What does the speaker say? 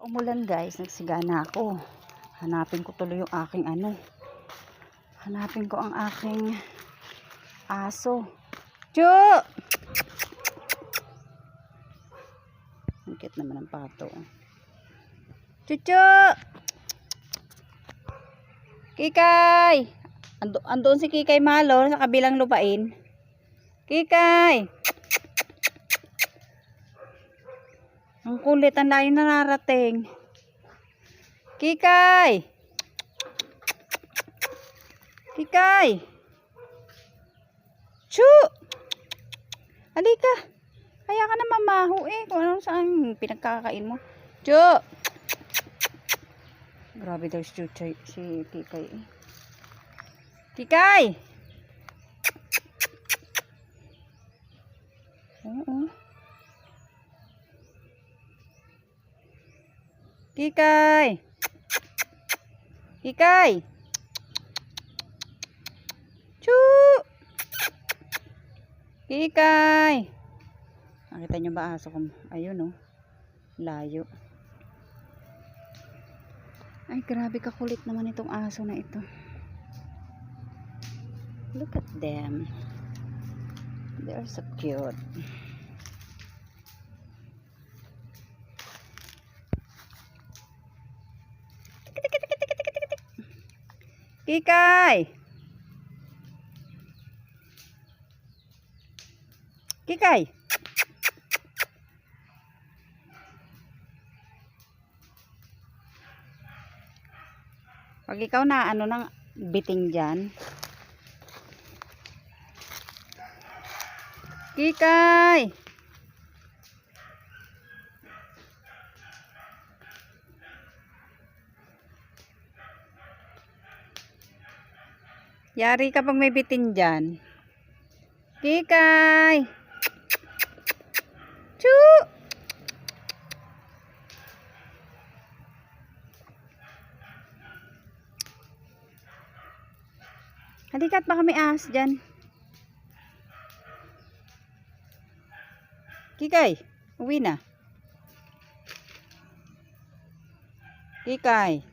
Umulan guys, nagsigana ako. Hanapin ko tuloy yung aking hanapin ko ang aking aso. Chu! Ang cute naman ang pato. Chuchu! Kikay! Andoon si Kikay Malo sa kabilang lupain. Kikay! Ang kulit, ang layo na narating. Kikay! Kikay! Chu! Halika! Kaya ka na mamaho kung anong saan pinagkakain mo. Chu! Grabe daw si Kikay Kikay! Oo. Kikay! Kikay! Chu! Kikay! Nakita nyo ba aso ko? Ayun layo. Ay, grabe kakulit naman itong aso na ito. Look at them. They are so cute. Kikay! Kikay! Pag ikaw na nang biting dyan. Kikay! Yari kapag may bitin dyan. Kikay! Chu! Halika't baka may ahas dyan. Kikay, uwi na. Kikay.